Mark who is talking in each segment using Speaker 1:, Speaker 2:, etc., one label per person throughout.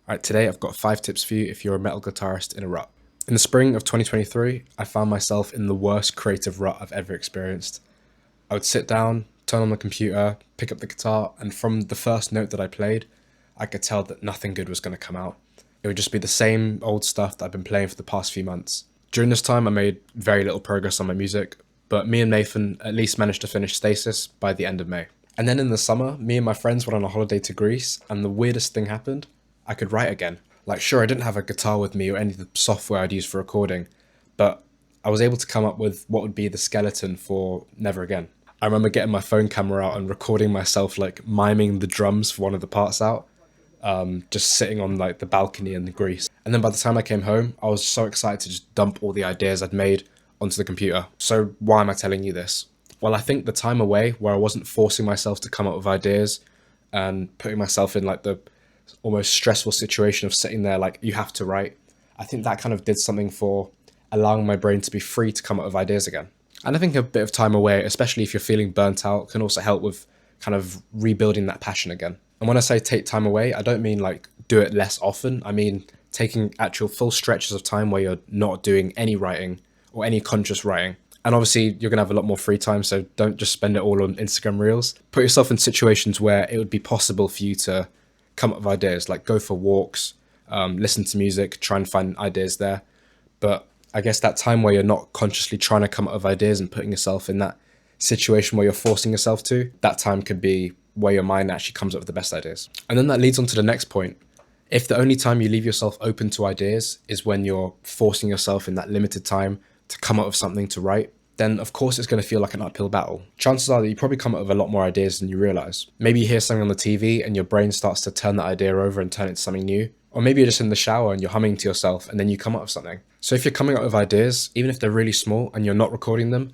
Speaker 1: Alright, today I've got 5 tips for you if you're a metal guitarist in a rut. In the spring of 2023, I found myself in the worst creative rut I've ever experienced. I would sit down, turn on the computer, pick up the guitar, and from the first note that I played, I could tell that nothing good was going to come out. It would just be the same old stuff that I've been playing for the past few months. During this time, I made very little progress on my music, but me and Nathan at least managed to finish Stasis by the end of May. And then in the summer, me and my friends went on a holiday to Greece, and the weirdest thing happened. I could write again. Like, sure, I didn't have a guitar with me or any of the software I'd use for recording, but I was able to come up with what would be the skeleton for Never Again. I remember getting my phone camera out and recording myself, like, miming the drums for one of the parts out, just sitting on, like, the balcony in Greece. And then by the time I came home, I was so excited to just dump all the ideas I'd made onto the computer. So why am I telling you this? Well, I think the time away where I wasn't forcing myself to come up with ideas and putting myself in, like, the almost stressful situation of sitting there like you have to write, I think that kind of did something for allowing my brain to be free to come up with ideas again. And I think a bit of time away, especially if you're feeling burnt out, can also help with kind of rebuilding that passion again. And when I say take time away, I don't mean like do it less often. I mean taking actual full stretches of time where you're not doing any writing or any conscious writing. And obviously you're going to have a lot more free time, so don't just spend it all on Instagram Reels. Put yourself in situations where it would be possible for you to come up with ideas, like go for walks, listen to music, try and find ideas there. But I guess that time where you're not consciously trying to come up with ideas and putting yourself in that situation where you're forcing yourself to, that time could be where your mind actually comes up with the best ideas. And then that leads on to the next point. If the only time you leave yourself open to ideas is when you're forcing yourself in that limited time to come up with something to write, then of course it's going to feel like an uphill battle. Chances are that you probably come up with a lot more ideas than you realize. Maybe you hear something on the TV and your brain starts to turn that idea over and turn it into something new. Or maybe you're just in the shower and you're humming to yourself and then you come up with something. So if you're coming up with ideas, even if they're really small and you're not recording them,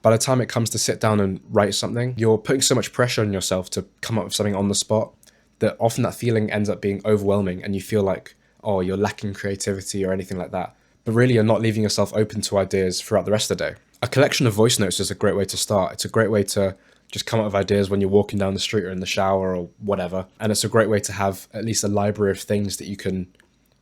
Speaker 1: by the time it comes to sit down and write something, you're putting so much pressure on yourself to come up with something on the spot that often that feeling ends up being overwhelming and you feel like, oh, you're lacking creativity or anything like that. But really you're not leaving yourself open to ideas throughout the rest of the day. A collection of voice notes is a great way to start. It's a great way to just come up with ideas when you're walking down the street or in the shower or whatever. And it's a great way to have at least a library of things that you can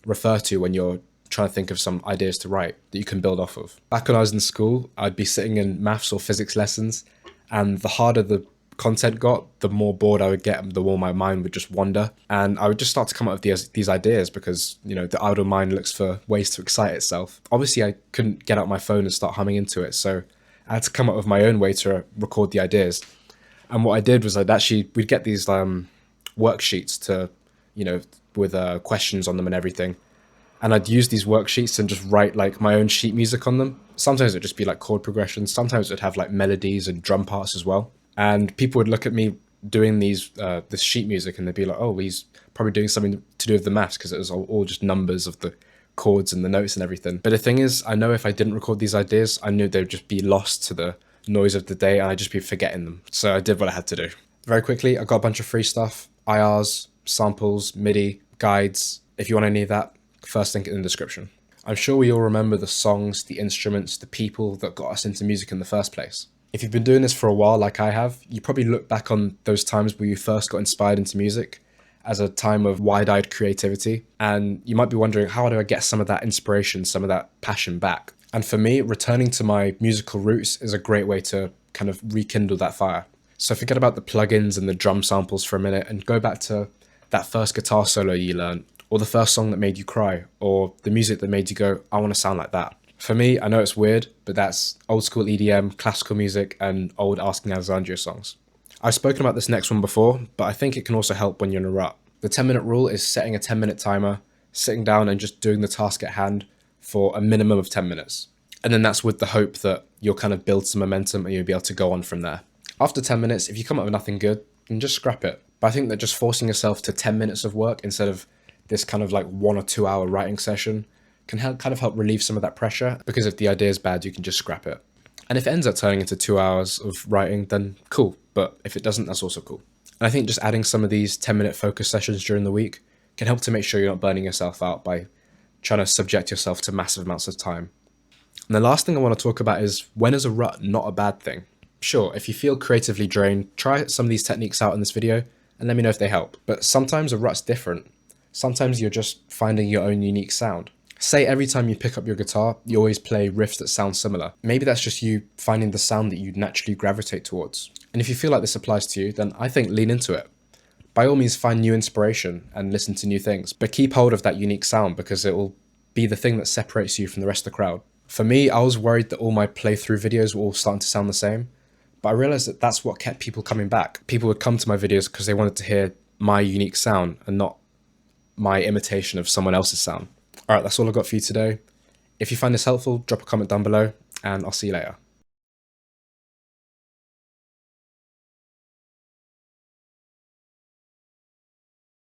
Speaker 1: refer to when you're trying to think of some ideas to write that you can build off of. Back when I was in school, I'd be sitting in maths or physics lessons, and the harder the content got, the more bored I would get, the more my mind would just wander. And I would just start to come up with these ideas because, you know, the idle mind looks for ways to excite itself. Obviously, I couldn't get out my phone and start humming into it, so I had to come up with my own way to record the ideas. And what I did was we'd get these worksheets to, you know, with questions on them and everything. And I'd use these worksheets and just write like my own sheet music on them. Sometimes it'd just be like chord progressions. Sometimes it'd have like melodies and drum parts as well. And people would look at me doing this sheet music and they'd be like, oh, he's probably doing something to do with the maths because it was all just numbers of the chords and the notes and everything. But the thing is, I know if I didn't record these ideas, I knew they'd just be lost to the noise of the day and I'd just be forgetting them. So I did what I had to do. Very quickly, I got a bunch of free stuff, IRs, samples, MIDI, guides. If you want any of that, first link in the description. I'm sure we all remember the songs, the instruments, the people that got us into music in the first place. If you've been doing this for a while like I have, you probably look back on those times where you first got inspired into music as a time of wide-eyed creativity, and you might be wondering, how do I get some of that inspiration, some of that passion back? And for me, returning to my musical roots is a great way to kind of rekindle that fire. So forget about the plugins and the drum samples for a minute and go back to that first guitar solo you learned, or the first song that made you cry, or the music that made you go, I want to sound like that. For me, I know it's weird, but that's old school EDM, classical music, and old Asking Alexandria songs. I've spoken about this next one before, but I think it can also help when you're in a rut. The 10-minute rule is setting a 10-minute timer, sitting down and just doing the task at hand for a minimum of 10 minutes. And then that's with the hope that you'll kind of build some momentum and you'll be able to go on from there. After 10 minutes, if you come up with nothing good, then just scrap it. But I think that just forcing yourself to 10 minutes of work instead of this kind of like 1 or 2 hour writing session can kind of help relieve some of that pressure, because if the idea is bad, you can just scrap it. And if it ends up turning into 2 hours of writing, then cool. But if it doesn't, that's also cool. And I think just adding some of these 10-minute focus sessions during the week can help to make sure you're not burning yourself out by trying to subject yourself to massive amounts of time. And the last thing I want to talk about is, when is a rut not a bad thing? Sure, if you feel creatively drained, try some of these techniques out in this video and let me know if they help. But sometimes a rut's different. Sometimes you're just finding your own unique sound. Say every time you pick up your guitar, you always play riffs that sound similar. Maybe that's just you finding the sound that you naturally gravitate towards. And if you feel like this applies to you, then I think lean into it. By all means, find new inspiration and listen to new things, but keep hold of that unique sound because it will be the thing that separates you from the rest of the crowd. For me, I was worried that all my playthrough videos were all starting to sound the same, but I realized that that's what kept people coming back. People would come to my videos because they wanted to hear my unique sound and not my imitation of someone else's sound. All right, that's all I've got for you today. If you find this helpful, drop a comment down below, and I'll see you later.